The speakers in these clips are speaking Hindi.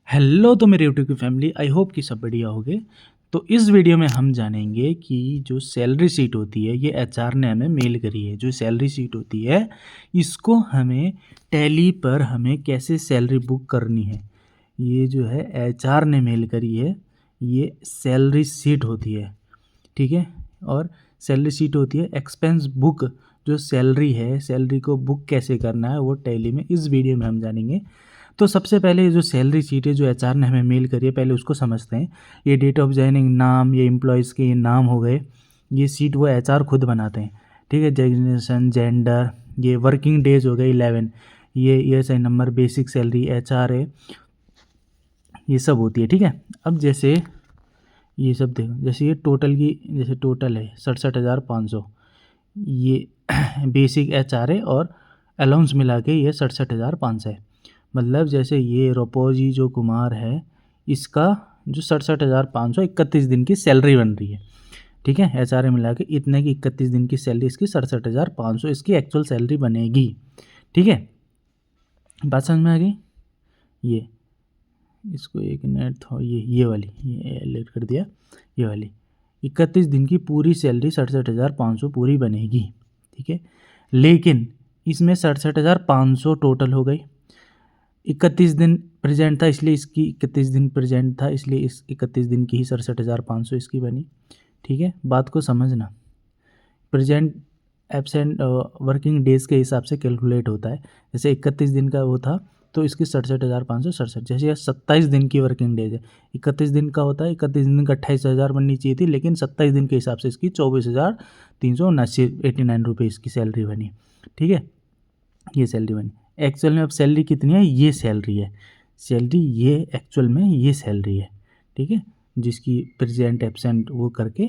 हेलो तो मेरे यूट्यूब की फैमिली, आई होप कि सब बढ़िया होगे। तो इस वीडियो में हम जानेंगे कि जो सैलरी शीट होती है ये एचआर ने हमें मेल करी है। जो सैलरी शीट होती है इसको हमें टैली पर हमें कैसे सैलरी बुक करनी है, ये जो है एचआर ने मेल करी है। ये सैलरी शीट होती है, ठीक है। और सैलरी शीट होती है एक्सपेंस बुक। जो सैलरी है, सैलरी को बुक कैसे करना है वो टैली में इस वीडियो में हम जानेंगे। तो सबसे पहले जो सैलरी शीट है जो एचआर ने हमें मेल करी है, पहले उसको समझते हैं। ये डेट ऑफ जॉइनिंग, नाम, ये एम्प्लॉयज़ के ये नाम हो गए। ये शीट वो एचआर खुद बनाते हैं, ठीक है। डेजिग्नेशन, जेंडर, ये वर्किंग डेज हो गए 11, ये ESI number, basic salary, HR है, ये सब होती है, ठीक है। अब जैसे ये सब देखो, जैसे ये टोटल की, जैसे टोटल है 67,500, ये बेसिक एचआर है और अलाउंस मिला के ये 67,500 है। मतलब जैसे ये रोपोजी जो कुमार है, इसका जो 67,500 31 दिन की सैलरी बन रही है, ठीक है। एचआर मिला के इतने की 31 दिन की सैलरी इसकी 67,500 इसकी एक्चुअल सैलरी बनेगी, ठीक है। बात समझ में आ गई। ये इसको एक मिनट था, ये वाली ये एलिट कर दिया, ये वाली 31 दिन की पूरी सैलरी 67,500 पूरी बनेगी, ठीक है। लेकिन इसमें 67,500 टोटल हो गई। 31 दिन प्रेजेंट था इसलिए इसकी 31 दिन प्रेजेंट था इसलिए इस 31 दिन की ही 67,500 इसकी बनी, ठीक है। बात को समझना, प्रेजेंट एब्सेंट वर्किंग डेज के हिसाब से कैलकुलेट होता है। जैसे 31 दिन का वो था तो इसकी 67,567। जैसे यह 27 दिन की वर्किंग डेज है, 31 दिन का होता है, 31 दिन का 28,000 बननी चाहिए थी, लेकिन 27 दिन के हिसाब से इसकी 24,379 ₹89 इसकी सैलरी बनी, ठीक है। ये सैलरी बनी। एक्चुअल में अब सैलरी कितनी है, ये सैलरी है, सैलरी ये एक्चुअल में ये सैलरी है, ठीक है। जिसकी प्रेजेंट एब्सेंट वो करके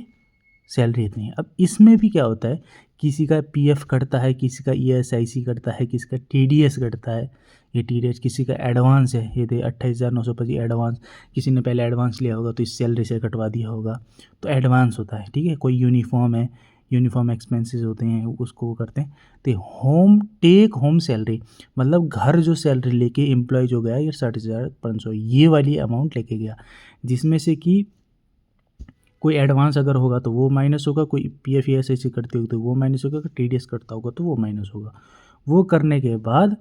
सैलरी इतनी है। अब इसमें भी क्या होता है, किसी का पीएफ कटता है, किसी का ईएसआईसी कटता है, किसी का टीडीएस कटता है, ये टीडीएस, किसी का एडवांस है, ये दे 28,925 एडवांस, किसी ने पहले एडवांस लिया होगा तो इस सैलरी से कटवा दिया होगा, तो एडवांस होता है, ठीक है। कोई यूनिफॉर्म है, यूनिफॉर्म एक्सपेंसेस होते हैं, उसको वो करते हैं। तो होम टेक होम सैलरी मतलब घर जो सैलरी लेके एम्प्लॉय जो गया ये 60,500 ये वाली अमाउंट लेके गया, जिसमें से कि कोई एडवांस अगर होगा तो वो माइनस होगा, कोई पीएफ या ऐसे करते होगी तो वो माइनस होगा, अगर टीडीएस करता होगा तो वो माइनस होगा। वो करने के बाद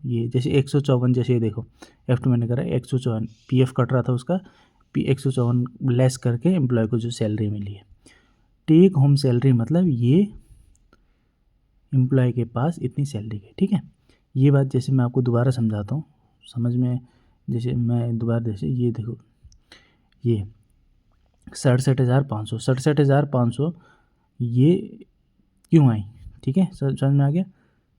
ये जैसे 154, जैसे ये देखो F2 मैंने करा 154 पीएफ कट रहा था उसका, 154 लेस करके एम्प्लॉय को जो सैलरी मिली है। टेक होम सैलरी मतलब ये एम्प्लॉय के पास इतनी सैलरी है, ठीक है। ये बात जैसे मैं आपको दोबारा समझाता हूँ समझ में, जैसे मैं दोबारा, जैसे ये देखो, ये 67,500 ये क्यों आई, ठीक है, समझ में आ गया।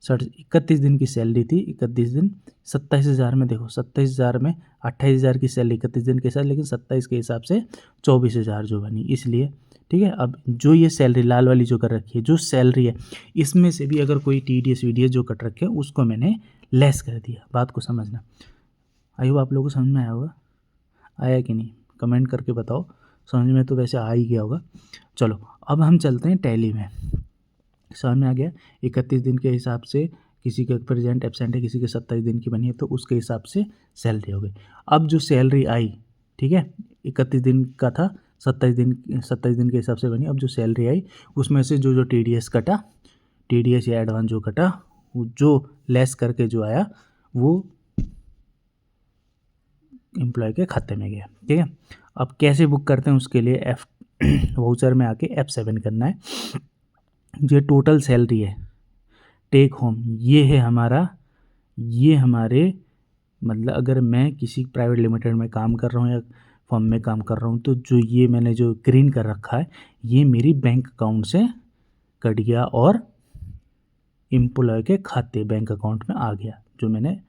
31 दिन की सैलरी थी, 31 दिन 27,000 में, देखो 27,000 में 28,000 की सैलरी 31 दिन के साथ, लेकिन 27 के हिसाब से 24,000 जो बनी, इसलिए, ठीक है। अब जो ये सैलरी लाल वाली जो कर रखी है, जो सैलरी है, इसमें से भी अगर कोई टीडीएस वीडीएस जो कट रखे हैं उसको मैंने लेस कर दिया। बात को समझना, आई होप आप लोगों को समझ में आया होगा। आया कि नहीं कमेंट करके बताओ, समझ में तो वैसे आ ही गया होगा। चलो अब हम चलते हैं टैली में। समझ में आ गया। 31 दिन के हिसाब से किसी का प्रेजेंट एब्सेंट है, किसी के 27 दिन की बनी है, तो उसके हिसाब से सैलरी हो गई। अब जो सैलरी आई, ठीक है, 31 दिन का था, 27 दिन के हिसाब से बनी। अब जो सैलरी आई उसमें से जो जो टीडीएस कटा, टीडीएस या एडवांस जो कटा, वो जो लेस करके जो आया वो एम्प्लॉय के खाते में गया, ठीक है। अब कैसे बुक करते हैं उसके लिए एफ वाउचर में आके F7 करना है। ये टोटल सैलरी है, टेक होम ये है हमारा, ये हमारे, मतलब अगर मैं किसी प्राइवेट लिमिटेड में काम कर रहा हूँ या फर्म में काम कर रहा हूँ तो जो ये मैंने जो ग्रीन कर रखा है ये मेरी बैंक अकाउंट से कट गया और एम्प्लॉय के खाते बैंक अकाउंट में आ गया, जो मैंने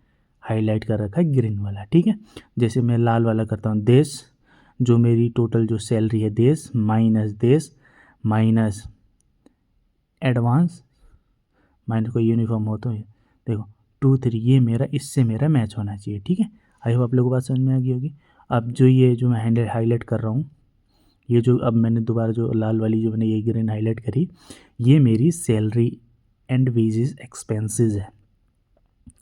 हाईलाइट कर रखा है ग्रीन वाला, ठीक है। जैसे मैं लाल वाला करता हूँ, देश, जो मेरी टोटल जो सैलरी है देश माइनस एडवांस माइनस कोई यूनिफॉर्म हो तो देखो 2 3 ये मेरा इससे मेरा मैच होना चाहिए, ठीक है। आई होप आप लोगों को बात समझ में आ गई होगी। अब जो ये जो मैं हाईलाइट कर रहा हूँ, ये जो अब मैंने दोबारा जो लाल वाली जो मैंने ये ग्रीन हाईलाइट करी, ये मेरी सैलरी एंड वेजेस एक्सपेंसेस है,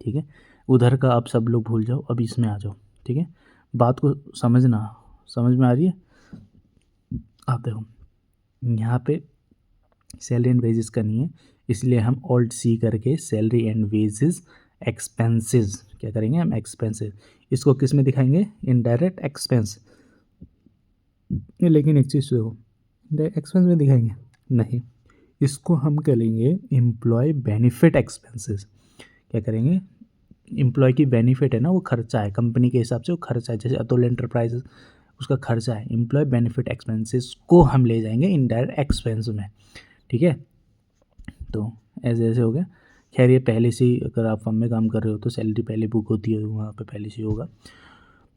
ठीक है। उधर का आप सब लोग भूल जाओ, अब इसमें आ जाओ, ठीक है, बात को समझना, समझ में आ रही है? आप देखो यहाँ पे सैलरी एंड वेजेस करनी है, इसलिए हम ऑल्ट सी करके सैलरी एंड वेजेस एक्सपेंसेस क्या करेंगे हम, एक्सपेंसेस। इसको किस में दिखाएंगे, इनडायरेक्ट एक्सपेंस। लेकिन एक चीज़ देखो, इनडायरेक्ट एक्सपेंस में दिखाएंगे नहीं, इसको हम करेंगे एम्प्लॉय बेनिफिट एक्सपेंसेस। क्या करेंगे, एम्प्लॉय की बेनिफिट है ना, वो खर्चा है कंपनी के हिसाब से, वो खर्चा है, जैसे अतुल एंटरप्राइजेस उसका खर्चा है, एम्प्लॉय बेनिफिट एक्सपेंसेस को हम ले जाएंगे इनडायरेक्ट एक्सपेंस में। ठीक है, तो ऐसे ऐसे हो गया। खैर ये पहले से ही, अगर आप फर्म में काम कर रहे हो तो सैलरी पहले बुक होती है, वहाँ पे पहले से ही होगा।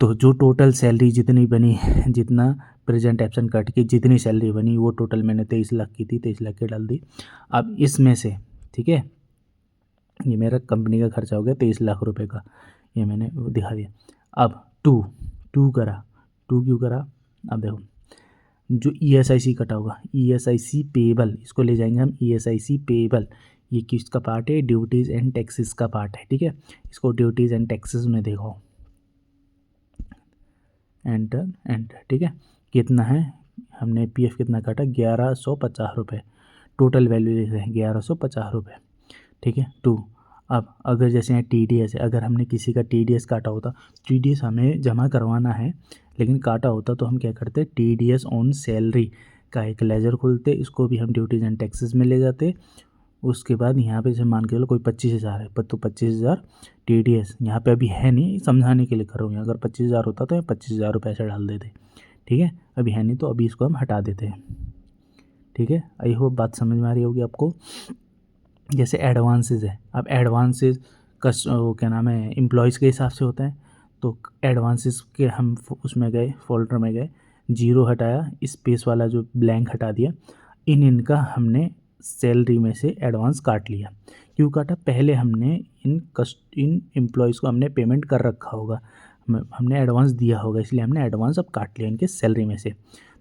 तो जो टोटल सैलरी जितनी बनी, जितना प्रेजेंट एब्सेंट कट के जितनी सैलरी बनी, वो टोटल मैंने 23 लाख की थी, 23 लाख की डाल दी। अब इसमें से, ठीक है, ये मेरा कंपनी का खर्चा हो गया 23 लाख रुपए का, ये मैंने वो दिखा दिया। अब टू टू करा, टू क्यों करा, अब देखो जो ESIC कटा होगा, ESIC पेबल, इसको ले जाएंगे हम ESIC पेबल। ये किसका पार्ट है, ड्यूटीज़ एंड टैक्सेस का पार्ट है। ठीक है, इसको ड्यूटीज़ एंड टैक्सेस में देखो, एंटर एंटर। ठीक है, कितना है, हमने PF कितना काटा, 1150 रुपये, टोटल वैल्यू लिख रहे हैं 1150 रुपये। ठीक है, टू। अब अगर जैसे यहाँ TDS है, अगर हमने किसी का TDS काटा होता, TDS हमें जमा करवाना है लेकिन काटा होता, तो हम क्या करते, TDS ऑन सैलरी का एक लेजर खोलते, इसको भी हम ड्यूटीज़ एंड टैक्सेस में ले जाते। उसके बाद यहाँ पे जैसे मान के चलो कोई 25,000 है, तो 25,000 TDS यहाँ पे अभी है नहीं, समझाने के लिए कर रहा हूँ। अगर 25,000 होता तो 25,000 रुपये ऐसे डाल देते। ठीक है, अभी है नहीं तो अभी इसको हम हटा देते हैं। ठीक है, आई होप बात समझ में आ रही होगी आपको। जैसे एडवांसेस है, अब एडवांसेस वो क्या नाम है, एम्प्लॉयज़ के हिसाब से होता है, तो एडवांसेस के हम उसमें गए, फोल्डर में गए, जीरो हटाया, स्पेस वाला जो ब्लैंक हटा दिया, इनका हमने सैलरी में से एडवांस काट लिया। क्यों काटा, पहले हमने इन एम्प्लॉयज़ को हमने पेमेंट कर रखा होगा, हमने एडवांस दिया होगा, इसलिए हमने एडवांस अब काट लिया इनके सैलरी में से।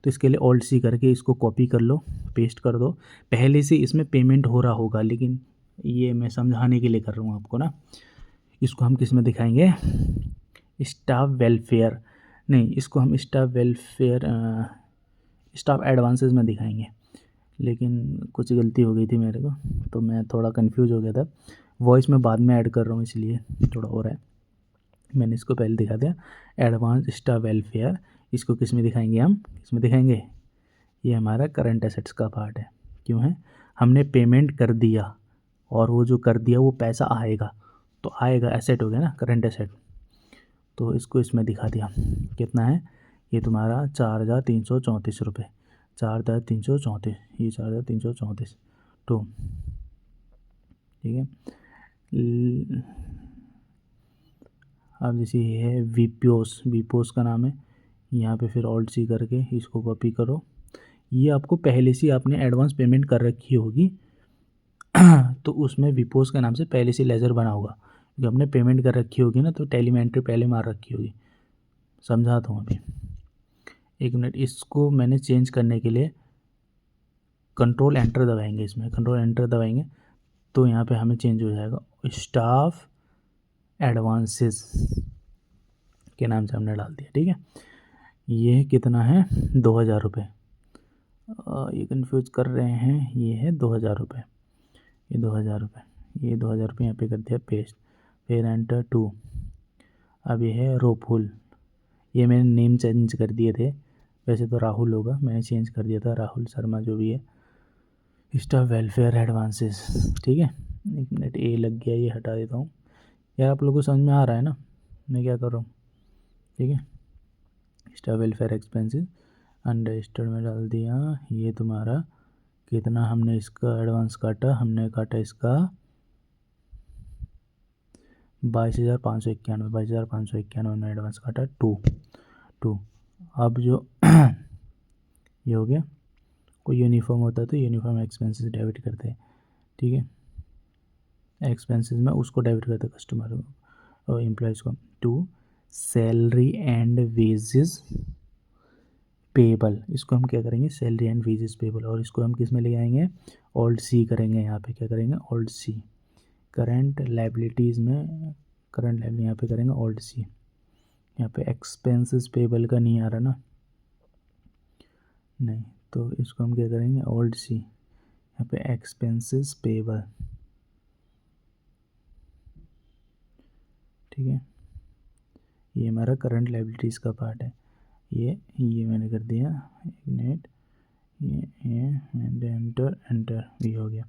तो इसके लिए ऑल्ट सी करके इसको कॉपी कर लो, पेस्ट कर दो। पहले से इसमें पेमेंट हो रहा होगा, लेकिन ये मैं समझाने के लिए कर रहा हूँ आपको ना। इसको हम किस में दिखाएंगे, स्टाफ वेलफेयर, नहीं इसको हम स्टाफ वेलफेयर, स्टाफ एडवांसेस में दिखाएंगे। लेकिन कुछ गलती हो गई थी मेरे को, तो मैं थोड़ा कंफ्यूज हो गया था। वॉइस में बाद में ऐड कर रहा हूँ, इसलिए थोड़ा हो रहा है। मैंने इसको पहले दिखा दिया, एडवांस स्टाफ वेलफेयर। इसको किस में दिखाएंगे हम, किस में दिखाएंगे, ये हमारा करंट एसेट्स का पार्ट है। क्यों है, हमने पेमेंट कर दिया, और वो जो कर दिया वो पैसा आएगा, तो आएगा, एसेट हो गया ना, करंट एसेट। तो इसको इसमें दिखा दिया, कितना है, ये तुम्हारा 4,334 रुपये, 4,334, ये 4,334 तो ठीक है। अब जैसे ये है वीपोस का नाम है, यहाँ पे फिर ऑल्ट सी करके इसको कॉपी करो। ये आपको पहले से आपने एडवांस पेमेंट कर रखी होगी तो उसमें विपोस के नाम से पहले से लेजर बना होगा, जब हमने पेमेंट कर रखी होगी ना, तो टैली में एंट्री पहले मार रखी होगी। समझाता हूँ अभी, एक मिनट। इसको मैंने चेंज करने के लिए कंट्रोल एंटर दबाएंगे, इसमें कंट्रोल एंटर दबाएंगे तो यहाँ पे हमें चेंज हो जाएगा, स्टाफ एडवांसेस के नाम से हमने डाल दिया। ठीक है, ये कितना है, 2,000 रुपये। ये कन्फ्यूज़ कर रहे हैं, ये है 2,000 रुपये, ये 2,000 रुपये, ये 2,000 रुपये यहाँ पे कर दिया पेस्ट, फिर एंटर टू। अब ये है रोफुल, ये मैंने नेम चेंज कर दिए थे, वैसे तो राहुल होगा, मैंने चेंज कर दिया था, राहुल शर्मा जो भी है। स्टाफ वेलफेयर एडवांसेस, ठीक है, एक मिनट, ए लग गया, ये हटा देता हूँ। यार आप लोगों को समझ में आ रहा है ना मैं क्या कर रहा हूँ, ठीक है। स्टाफ वेलफेयर एक्सपेंसेस अंडरस्टूड में डाल दिया। ये तुम्हारा कितना हमने इसका एडवांस काटा, हमने काटा इसका 22,591, 22,591 में एडवांस काटा, टू। अब जो ये हो गया, कोई यूनिफॉर्म होता है तो यूनिफॉर्म एक्सपेंसेस डेबिट करते हैं। ठीक है, एक्सपेंसेस में उसको डेबिट करते हैं, कस्टमर और एम्प्लॉयज़ को। To salary and wages payable, इसको हम क्या करेंगे, सैलरी एंड वेजेस पेबल, और इसको हम किस में ले आएंगे, ऑल्ट सी करेंगे। यहाँ पे क्या करेंगे, ऑल्ट सी। करंट लायबिलिटीज़ में, करंट लायबिलिटी यहाँ पे करेंगे ऑल्ट सी, यहाँ पे एक्सपेंसेस पेबल का नहीं आ रहा ना, नहीं, तो इसको हम क्या करेंगे, ओल्ड सी, यहाँ पे एक्सपेंसेस पेबल, ठीक है, ये हमारा करंट लायबिलिटीज़ का पार्ट है। ये मैंने कर दिया, एक मिनट, ये एंटर एंटर, ये हो गया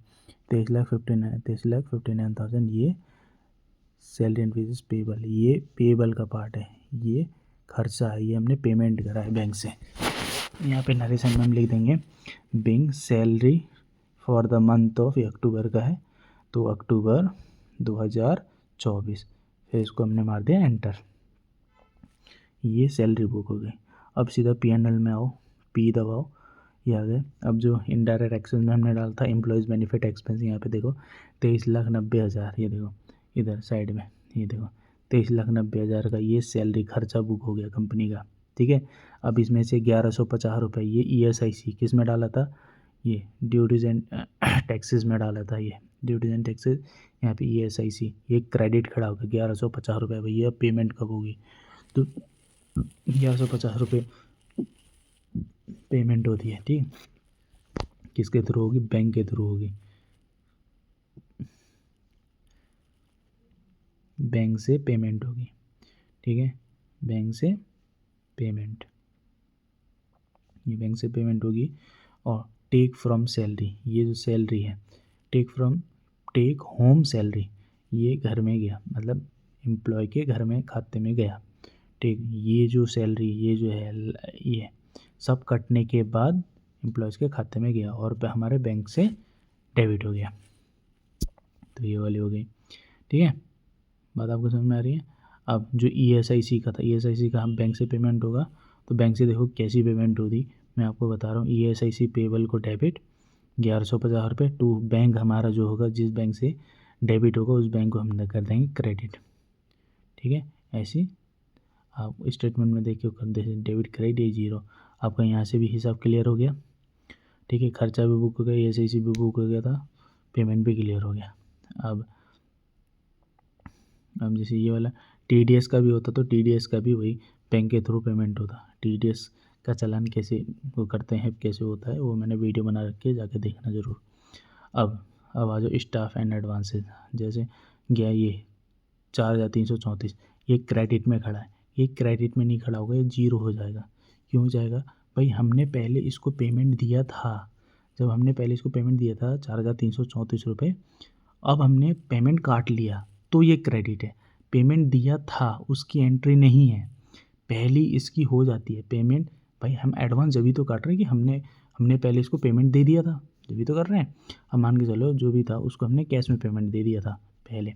23,59,000। ये सैलरी एंड वेजेस पेबल, ये पेबल का पार्ट है, ये खर्चा है, ये हमने पेमेंट करा है बैंक से। यहाँ पे नरेशन में हम लिख देंगे being salary for the month of, अक्टूबर का है, तो अक्टूबर 2024, फिर इसको हमने मार दिया एंटर। ये सैलरी बुक हो गई। अब सीधा P&L में आओ, पी दबाओ, ये आ गए। अब जो इनडायरेक्ट एक्सपेंस में हमने डाला था एम्प्लॉयज़ बेनिफिट एक्सपेंस, यहाँ पे देखो 23,90,000, ये देखो इधर साइड में, ये देखो 23,90,000 का ये सैलरी खर्चा बुक हो गया कंपनी का, ठीक है। अब इसमें से 1,150 रुपये ये ESIC किस में डाला था, ये ड्यूटीज़ एंड टैक्सेस में डाला था, ये ड्यूटीज़ एंड टैक्सेस, यहाँ पे ESIC, ये क्रेडिट खड़ा हो गया 1,150 रुपये। भैया पेमेंट कब होगी, तो 1,150 रुपये पेमेंट होती है, ठीक। किसके थ्रू होगी, बैंक के थ्रू होगी, बैंक से पेमेंट होगी, ठीक है, बैंक से पेमेंट, ये बैंक से पेमेंट होगी। और टेक फ्रॉम सैलरी, ये जो सैलरी है, टेक होम सैलरी, ये घर में गया, मतलब एम्प्लॉय के घर में खाते में गया, ठीक। ये जो सैलरी, ये जो है, ये सब कटने के बाद एम्प्लॉयज़ के खाते में गया और हमारे बैंक से डेबिट हो गया, तो ये वाली हो गई, ठीक है। बात आपको समझ में आ रही है। अब जो ESIC का था, ESIC का हम बैंक से पेमेंट होगा, तो बैंक से देखो कैसी पेमेंट होती, मैं आपको बता रहा हूँ। ESIC पेबल को डेबिट 1,150 रुपये टू बैंक, हमारा जो होगा जिस बैंक से डेबिट होगा उस बैंक को हम कर देंगे क्रेडिट, ठीक है। ऐसी आप स्टेटमेंट में देखिए कर दे, डेबिट क्रेडिट ये जीरो, आपका यहाँ से भी हिसाब क्लियर हो गया, ठीक है। खर्चा भी बुक हो गया, ESIC भी बुक हो गया था, पेमेंट भी क्लियर हो गया। अब जैसे ये वाला TDS का भी होता, तो TDS का भी वही बैंक के थ्रू पेमेंट होता। TDS का चालान कैसे वो करते हैं, कैसे होता है, वो मैंने वीडियो बना रखी है, जाके देखना ज़रूर। अब आ जाओ स्टाफ एंड एडवांसेस, जैसे गया ये 4,334, ये क्रेडिट में खड़ा है, ये क्रेडिट में नहीं खड़ा होगा, ये जीरो हो जाएगा। क्यों हो जाएगा भाई, हमने पहले इसको पेमेंट दिया था, जब हमने पहले इसको पेमेंट दिया था 4,334 रुपये, अब हमने पेमेंट काट लिया तो ये क्रेडिट है। पेमेंट दिया था उसकी एंट्री नहीं है, पहली इसकी हो जाती है पेमेंट। भाई हम एडवांस जब भी तो काट रहे हैं कि हमने पहले इसको पेमेंट दे दिया था, जब भी तो कर रहे हैं। हम मान के चलो जो भी था उसको हमने कैश में पेमेंट दे दिया था पहले,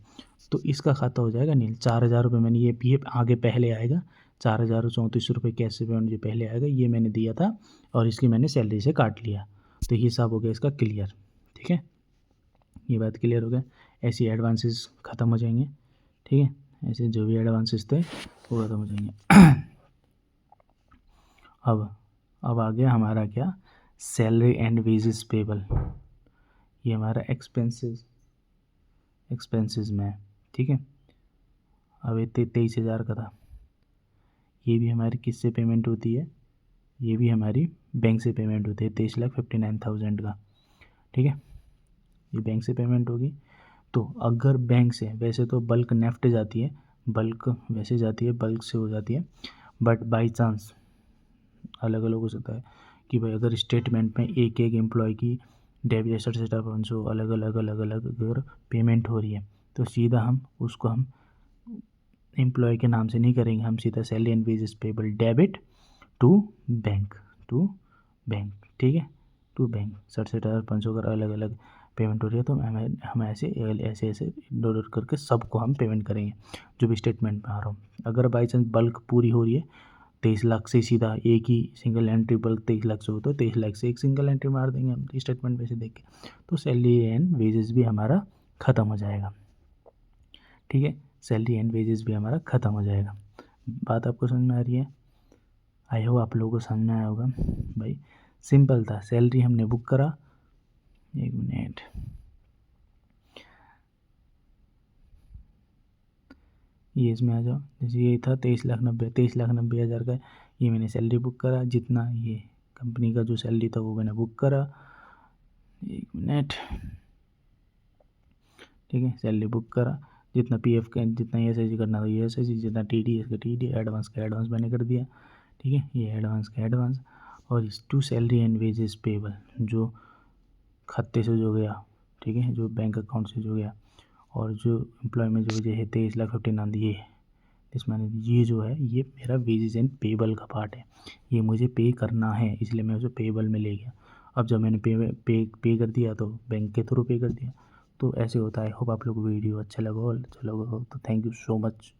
तो इसका खाता हो जाएगा नील। 4,000 रुपये मैंने ये आगे पहले आएगा, 4,034 रुपये कैश से पेमेंट जो पहले आएगा, ये मैंने दिया था और इसकी मैंने सैलरी से काट लिया, तो ये हिसाब हो गया इसका क्लियर, ठीक है। ये बात क्लियर हो गया। ऐसी एडवांसेस ख़त्म हो जाएंगे, ठीक है, ऐसे जो भी एडवांसेस थे वो ख़त्म हो जाएंगे। अब आ गया हमारा क्या, सैलरी एंड वेजेस पेबल, ये हमारा एक्सपेंसेस में है, ठीक है। अब ये 23,000 का था, ये भी हमारी किससे पेमेंट होती है, ये भी हमारी बैंक से पेमेंट होती है, 23,59,000 का, ठीक है। ये बैंक से पेमेंट होगी। तो अगर बैंक से, वैसे तो बल्क नेफ्ट जाती है, बल्क वैसे जाती है, बल्क से हो जाती है, बट बाय चांस अलग अलग हो सकता है कि भाई अगर स्टेटमेंट में एक एक एम्प्लॉय की डेबिट सेटअप अलग अलग अगर पेमेंट हो रही है, तो सीधा हम उसको हम एम्प्लॉय के नाम से नहीं करेंगे, हम सीधा salary and wages payable debit to bank, ठीक है, टू बैंक 67,500 अगर अलग अलग पेमेंट हो रही है, तो हम ऐसे डॉलर करके सबको हम पेमेंट करेंगे जो भी स्टेटमेंट में आ रहा हूँ। अगर बाई चांस बल्क पूरी हो रही है 23 लाख से, सीधा एक ही सिंगल एंट्री बल्क 23 लाख से हो, तो 23 लाख से एक सिंगल एंट्री मार देंगे हम स्टेटमेंट में से देख के, तो सैलरी एंड वेजेस भी हमारा ख़त्म हो जाएगा, ठीक है। सैलरी एंड वेजेस भी हमारा ख़त्म हो जाएगा। बात आपको समझ में आ रही है, आई होप आप लोगों को समझ में आया होगा। भाई सिंपल था, सैलरी हमने बुक करा, एक मिनट, ये इसमें आ जाओ। जैसे ये था 23,90,000 का, ये मैंने सैलरी बुक करा, जितना ये कंपनी का जो सैलरी था वो मैंने बुक करा। 1 मिनट, ठीक है, सैलरी बुक करा, जितना पीएफ का, जितना एसआईसी करना था ये एसआईसी, जितना टीडीएस का टीडी, एडवांस का एडवांस मैंने कर दिया, ठीक है, ये एडवांस का एडवांस। और इस to salary and wages payable, जो खाते से जो गया, ठीक है, जो बैंक अकाउंट से जो गया, और जो एम्प्लॉय में जो वजह है 23,59,000, ये इसमें ये जो है ये मेरा वेजेस एंड पेबल का पार्ट है, ये मुझे पे करना है, इसलिए मैं उसे पेबल में ले गया। अब जब मैंने पे कर दिया तो बैंक के थ्रू पे कर दिया। तो ऐसे होता है। होप आप लोग को वीडियो अच्छा लगा हो तो थैंक यू सो मच।